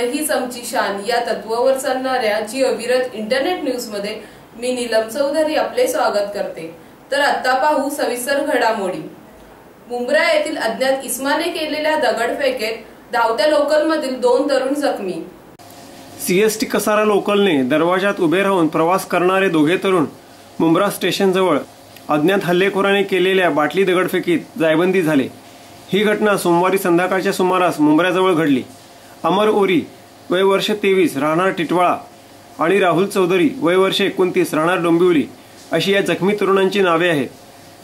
हीच आमची शान या तत्वावर चालणाऱ्या जी अविरत इंटरनेट न्यूज मध्ये मी नीलम चौधरी आपले स्वागत करते। तर आता पाहू सविस्तर घडामोडी। मुंब्रा येथील अज्ञात इसमाने केलेल्या दगडफेकेत धावत्या लोकलमधील 2 तरुण जखमी। सीएसटी कसारा लोकलने दरवाजात उभे राहून प्रवास करणारे दोघे तरुण मुंब्रा स्टेशन जवळ अज्ञात हल्लेखोराने केलेल्या बाटली दगडफेकीत जायबंदी झाले। ही घटना सोमवारी संध्याकाळच्या सुमारास मुंब्र्याजवळ घडली। अमर ओरी वय वर्ष 23 राहणार टिटवाळा आणि राहुल चौधरी वय वर्ष 29 राहणार डोंबिवली अशी या जखमी तरुणांची नावे आहेत।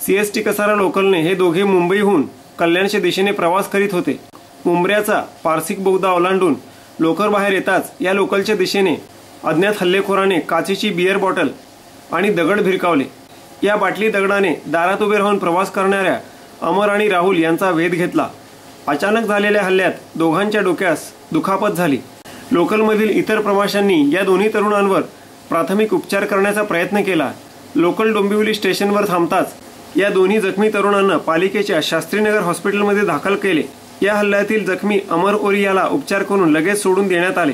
सीएसटी कसारा लोकलने हे दोघे मुंबईहून कल्याणच्या दिशेने प्रवास करीत होते। मुंब्र्याचा पारसिक बोगदा ओलांडून लोकर बाहेर येताच या लोकलच्या दिशेने अज्ञात हल्लेखोराने काचेची बियर बॉटल आणि दगड भिरकावले। या बाटली दगडाने दारात उभे राहून प्रवास करणाऱ्या अमर आणि राहुल यांचा वेध घेतला। अचानक झालेल्या हल्ल्यात दोघांच्या डोक्यास दुखापत झाली। लोकलमधील इतर प्रवाशांनी या दोन्ही तरुणांवर प्राथमिक उपचार करण्याचा प्रयत्न केला। लोकल डोंबिवली स्टेशनवर थांबताच या दोन्ही जखमी तरुणांना पालिकेच्या शास्त्रीनगर हॉस्पिटलमध्ये दाखल केले। या हल्ल्यातील जखमी अमर ओरी याला उपचार करून लगेच सोडून देण्यात आले।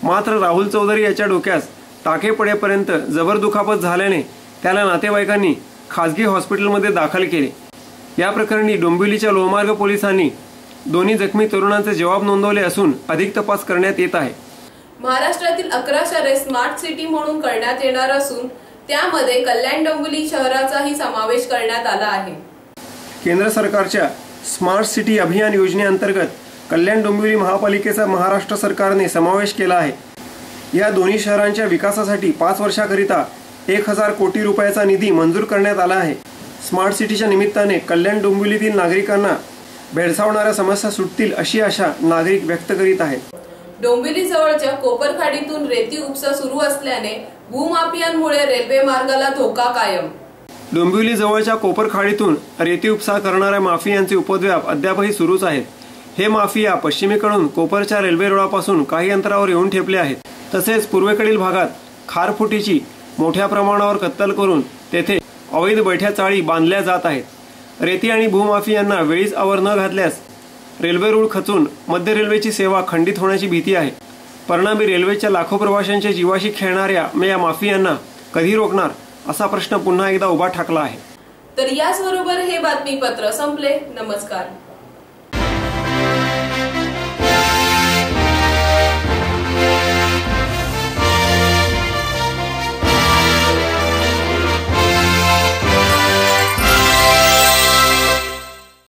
मात्र राहुल चौधरी याच्या डोक्यास टाके पडेपर्यंत जबर दुखापत झाल्याने त्याला नातेवाईकांनी खासगी हॉस्पिटलमध्ये दाखल केले। या प्रकरणी डोंबिवलीच्या लोहमार्ग पोलिसांनी दोन्ही जखमी तरुणांचे जबाब नोंदवले असून अधिक तपास करण्यात येत आहे। महाराष्ट्रातील 11 शहरे स्मार्ट सिटी म्हणून करण्यात येणार असून त्यामध्ये कल्याण डोंबिवली शहराचाही समावेश करण्यात आला आहे। केंद्र सरकारच्या स्मार्ट सिटी अभियान योजनेअंतर्गत कल्याण डोंबिवली महापालिकेचा महाराष्ट्र सरकारने समावेश केला आहे। या दोन्ही शहरांच्या विकासासाठी 5 वर्षाकरिता 1000 कोटी रुपयाचा निधी मंजूर करण्यात आला आहे। स्मार्ट सिटीच्या निमित्ताने कल्याण डोंबिवलीतील नागरिकांना भेडसावणाऱ्या समस्या सुटतील अशी आशा नागरिक व्यक्त करीत आहेत। डोंबिवली जवळच्या कोपरखाडीतून रेती उपसा सुरू असल्याने भूमाफियांमुळे रेल्वे मार्गाला धोका कायम। डोंबिवली जवळच्या कोपरखाडीतून रेती उपसा करणाऱ्या माफियांचे उपद्व्याप अद्यापही सुरूच आहेत। हे माफिया पश्चिमेकडून कोपरच्या रेल्वे रुळापासून काही अंतरावर येऊन ठेपले आहेत। तसेच पूर्वेकडील भागात खारफुटीची मोठ्या प्रमाणावर कत्तल करून तेथे अवैध बैठ्या चाळी बांधल्या जात आहेत। रेती आणि भूमाफियांना वेळीच आवर न घातल्यास रेल्वे रूळ खचून मध्य रेल्वेची सेवा खंडित होण्याची भीती आहे। परिणामी रेल्वेच्या लाखो प्रवाशांच्या जीवाशी खेळणाऱ्या या माफियांना कधी रोखणार असा प्रश्न पुन्हा एकदा उभा ठाकला आहे। तर याचबरोबर हे बातमीपत्र संपले। नमस्कार।